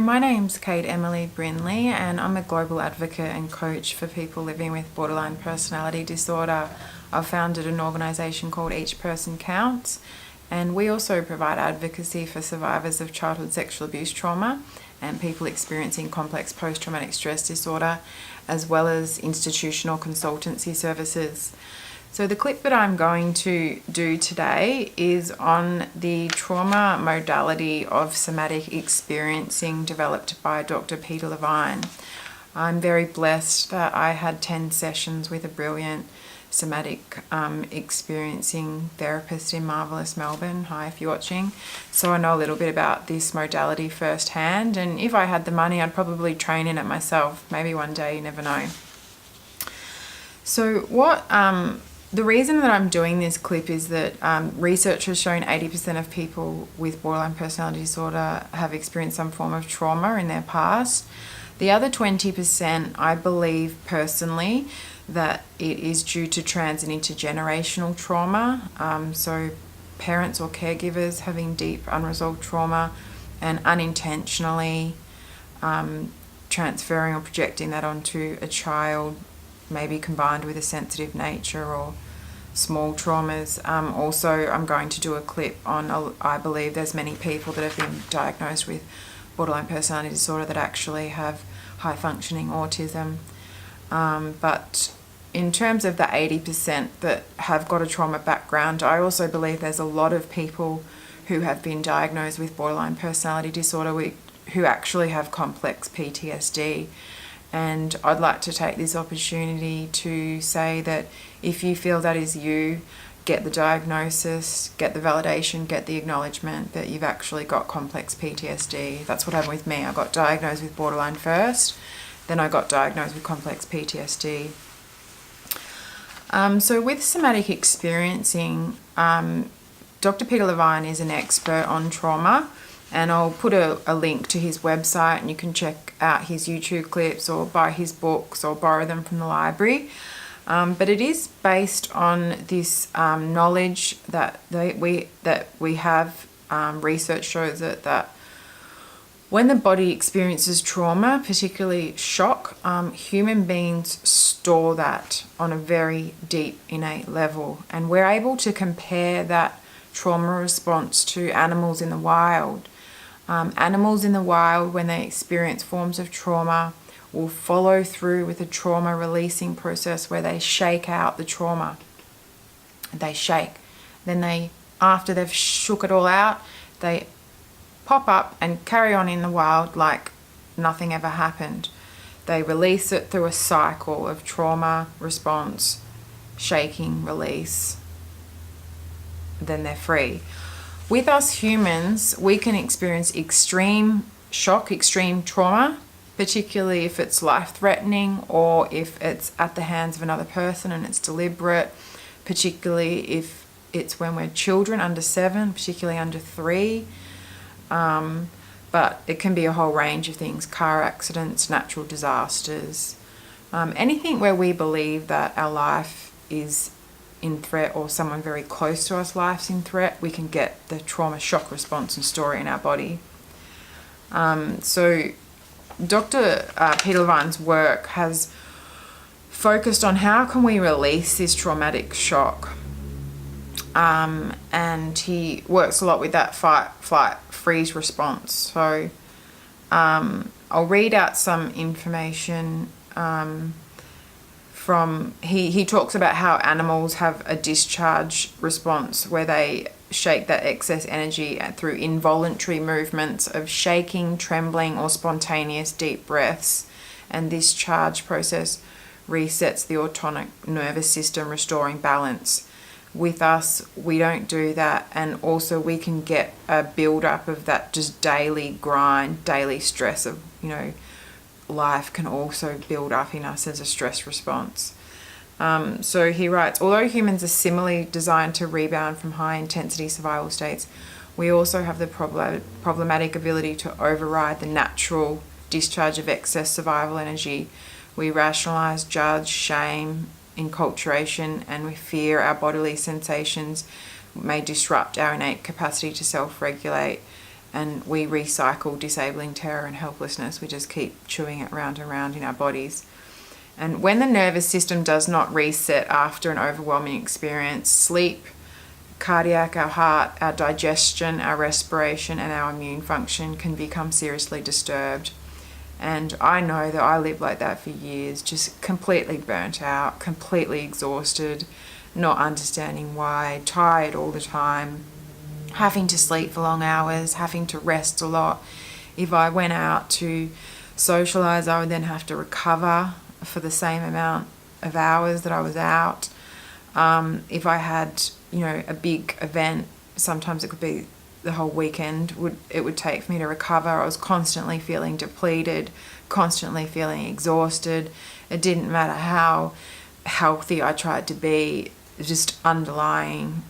my name's Kate Emily Brinley and I'm a global advocate and coach for people living with borderline personality disorder. I've founded an organisation called Each Person Counts, and we also provide advocacy for survivors of childhood sexual abuse trauma and people experiencing complex post-traumatic stress disorder, as well as institutional consultancy services. So the clip that I'm going to do today is on the trauma modality of somatic experiencing developed by Dr. Peter Levine. I'm very blessed that I had 10 sessions with a brilliant somatic experiencing therapist in marvellous Melbourne. Hi, if you're watching. So I know a little bit about this modality firsthand, and if I had the money, I'd probably train in it myself. Maybe one day, you never know. So the reason that I'm doing this clip is that research has shown 80% of people with borderline personality disorder have experienced some form of trauma in their past. The other 20%, I believe personally, that it is due to trans and intergenerational trauma. So parents or caregivers having deep unresolved trauma and unintentionally transferring or projecting that onto a child, maybe combined with a sensitive nature or small traumas. Also, I'm going to do a clip on, I believe there's many people that have been diagnosed with borderline personality disorder that actually have high functioning autism. But in terms of the 80% that have got a trauma background, I also believe there's a lot of people who have been diagnosed with borderline personality disorder who actually have complex PTSD. And I'd like to take this opportunity to say that if you feel that is you, get the diagnosis, get the validation, get the acknowledgement that you've actually got complex PTSD. That's what happened with me. I got diagnosed with borderline first, then I got diagnosed with complex PTSD. So with somatic experiencing, Dr. Peter Levine is an expert on trauma, and I'll put a link to his website, and you can check out his YouTube clips or buy his books or borrow them from the library. But it is based on this knowledge that we have. Research shows that when the body experiences trauma, particularly shock, human beings store that on a very deep, innate level. And we're able to compare that trauma response to animals in the wild. Animals in the wild, when they experience forms of trauma, will follow through with a trauma releasing process where they shake out the trauma. They shake. Then after they've shook it all out, they pop up and carry on in the wild like nothing ever happened. They release it through a cycle of trauma, response, shaking, release. Then they're free. With us humans, we can experience extreme shock, extreme trauma, particularly if it's life-threatening or if it's at the hands of another person and it's deliberate, particularly if it's when we're children under 7, particularly under 3. But it can be a whole range of things: car accidents, natural disasters, anything where we believe that our life is in threat or someone very close to us life's in threat, we can get the trauma shock response and store it in our body. So Dr. Peter Levine's work has focused on how can we release this traumatic shock. And he works a lot with that fight, flight, freeze response. So I'll read out some information from, he talks about how animals have a discharge response where they shake that excess energy through involuntary movements of shaking, trembling, or spontaneous deep breaths. And this charge process resets the autonomic nervous system, restoring balance. With us, we don't do that, and also we can get a build-up of that just daily grind, daily stress of, life can also build up in us as a stress response. So he writes, although humans are similarly designed to rebound from high-intensity survival states, we also have the problematic ability to override the natural discharge of excess survival energy. We rationalize, judge, shame, enculturation, and we fear our bodily sensations may disrupt our innate capacity to self-regulate. and we recycle disabling terror and helplessness. We just keep chewing it round and round in our bodies. And when the nervous system does not reset after an overwhelming experience, sleep, cardiac, our heart, our digestion, our respiration, and our immune function can become seriously disturbed. And I know that I lived like that for years, just completely burnt out, completely exhausted, not understanding why, tired all the time, having to sleep for long hours, having to rest a lot. If I went out to socialize, I would then have to recover for the same amount of hours that I was out. If I had, a big event, sometimes it could be the whole weekend, it would take for me to recover. I was constantly feeling depleted, constantly feeling exhausted. It didn't matter how healthy I tried to be, just underlying.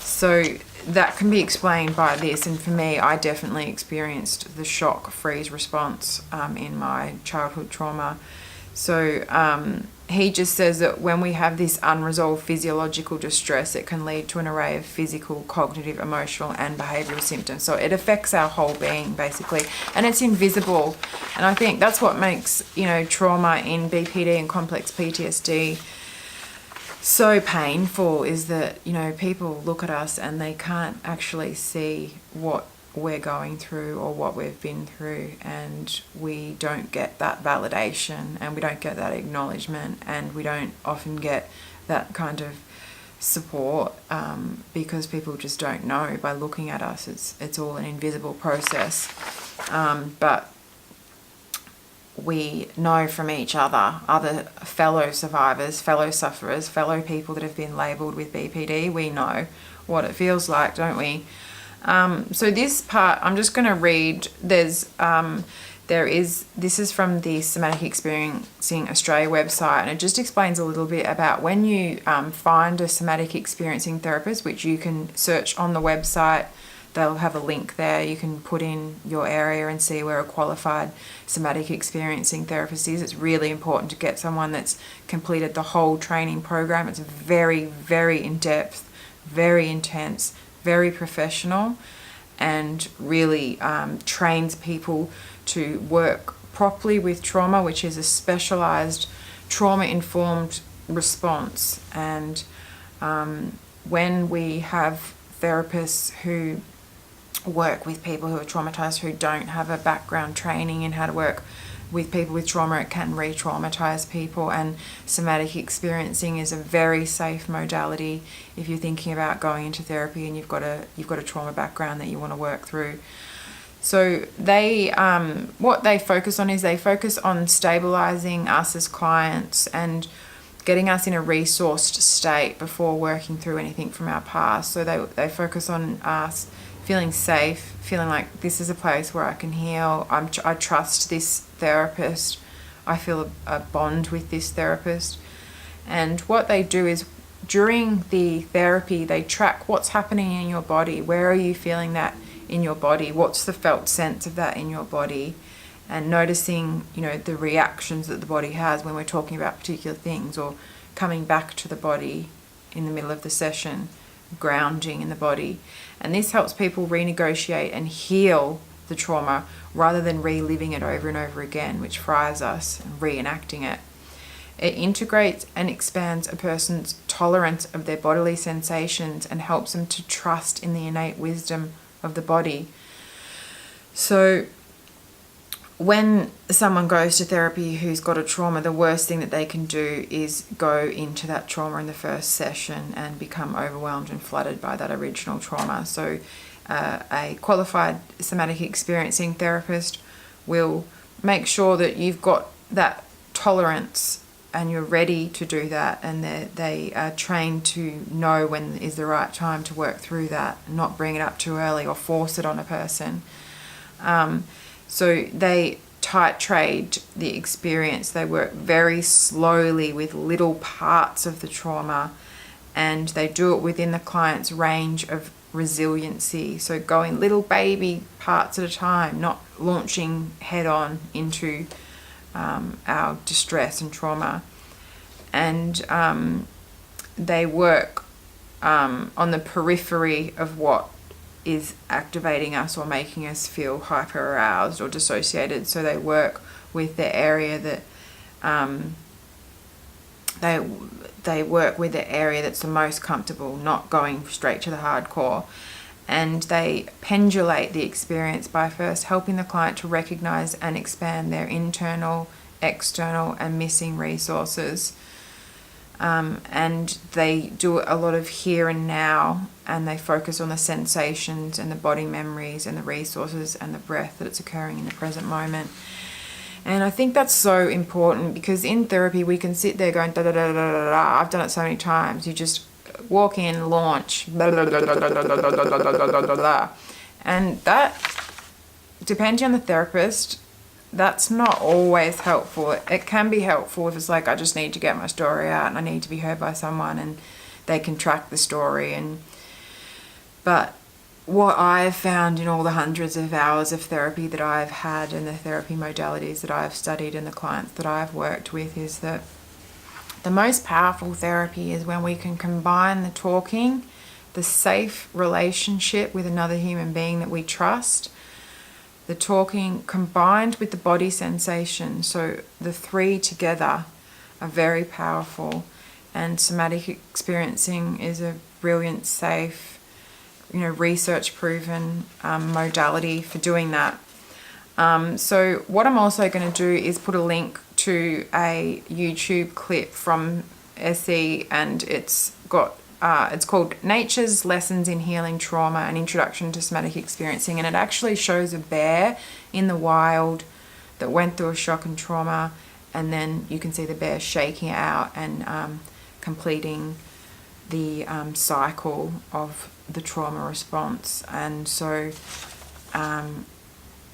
So that can be explained by this, and for me, I definitely experienced the shock freeze response in my childhood trauma. So he just says that when we have this unresolved physiological distress, it can lead to an array of physical, cognitive, emotional, and behavioural symptoms. So it affects our whole being, basically, and it's invisible. And I think that's what makes, trauma in BPD and complex PTSD so painful, is that, people look at us and they can't actually see what we're going through or what we've been through, and we don't get that validation, and we don't get that acknowledgement, and we don't often get that kind of support because people just don't know by looking at us. It's all an invisible process, but we know from each other fellow survivors, fellow sufferers, fellow people that have been labelled with BPD. We know what it feels like, don't we? So this part, I'm just going to read. This is from the Somatic Experiencing Australia website, and it just explains a little bit about when you find a somatic experiencing therapist, which you can search on the website. They'll have a link there. You can put in your area and see where a qualified somatic experiencing therapist is. It's really important to get someone that's completed the whole training program. It's very, very in-depth, very intense, very professional, and really trains people to work properly with trauma, which is a specialized trauma-informed response. And when we have therapists who work with people who are traumatized, who don't have a background training in how to work with people with trauma, it can re-traumatize people. And somatic experiencing is a very safe modality if you're thinking about going into therapy and you've got a trauma background that you want to work through. So they what they focus on is they focus on stabilizing us as clients and getting us in a resourced state before working through anything from our past. So they focus on us feeling safe, feeling like this is a place where I can heal. I trust this therapist. I feel a bond with this therapist. And what they do is during the therapy, they track what's happening in your body. Where are you feeling that in your body? What's the felt sense of that in your body? And noticing, the reactions that the body has when we're talking about particular things, or coming back to the body in the middle of the session, grounding in the body. And this helps people renegotiate and heal the trauma rather than reliving it over and over again, which fries us, and reenacting it. It integrates and expands a person's tolerance of their bodily sensations and helps them to trust in the innate wisdom of the body. So when someone goes to therapy who's got a trauma, the worst thing that they can do is go into that trauma in the first session and become overwhelmed and flooded by that original trauma. So a qualified somatic experiencing therapist will make sure that you've got that tolerance and you're ready to do that, and they are trained to know when is the right time to work through that, not bring it up too early or force it on a person. So they titrate the experience. They work very slowly with little parts of the trauma, and they do it within the client's range of resiliency. So going little baby parts at a time, not launching head on into our distress and trauma. And they work on the periphery of what is activating us or making us feel hyper aroused or dissociated. So they work with the area that they work with the area that's the most comfortable, not going straight to the hardcore. And they pendulate the experience by first helping the client to recognize and expand their internal, external, and missing resources. And they do a lot of here and now, and they focus on the sensations and the body memories and the resources and the breath that's occurring in the present moment. And I think that's so important, because in therapy we can sit there going da da da da da da. I've done it so many times. You just walk in, launch, blah, blah, blah, blah, blah, blah, blah. And that, depending on the therapist, that's not always helpful. It can be helpful if it's like, I just need to get my story out and I need to be heard by someone, and they can track the story. But what I've found in all the hundreds of hours of therapy that I've had and the therapy modalities that I've studied and the clients that I've worked with is that the most powerful therapy is when we can combine the talking, the safe relationship with another human being that we trust, the talking combined with the body sensation. So the three together are very powerful, and somatic experiencing is a brilliant, safe, research proven modality for doing that. So what I'm also going to do is put a link to a YouTube clip from SE, and it's called Nature's Lessons in Healing Trauma, an Introduction to Somatic Experiencing, and it actually shows a bear in the wild that went through a shock and trauma, and then you can see the bear shaking it out and completing the cycle of the trauma response. And so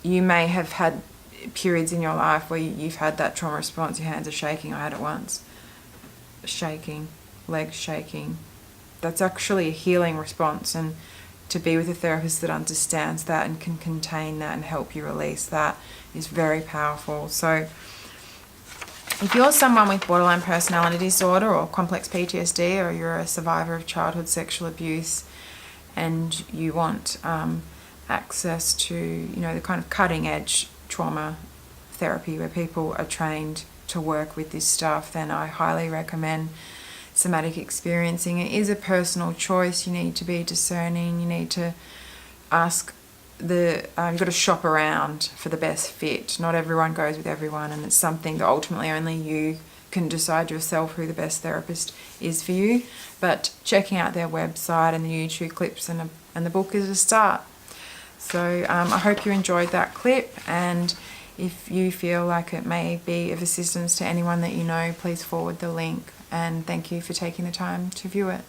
you may have had periods in your life where you've had that trauma response, your hands are shaking. I had it once, shaking, legs shaking. That's actually a healing response, and to be with a therapist that understands that and can contain that and help you release that is very powerful. So if you're someone with borderline personality disorder or complex PTSD, or you're a survivor of childhood sexual abuse and you want access to the kind of cutting edge trauma therapy where people are trained to work with this stuff, then I highly recommend Somatic Experiencing. It is a personal choice. You need to be discerning. You need to ask you've got to shop around for the best fit. Not everyone goes with everyone, and it's something that ultimately only you can decide yourself who the best therapist is for you. But checking out their website and the YouTube clips and the book is a start. So I hope you enjoyed that clip, and if you feel like it may be of assistance to anyone that you know, please forward the link, and thank you for taking the time to view it.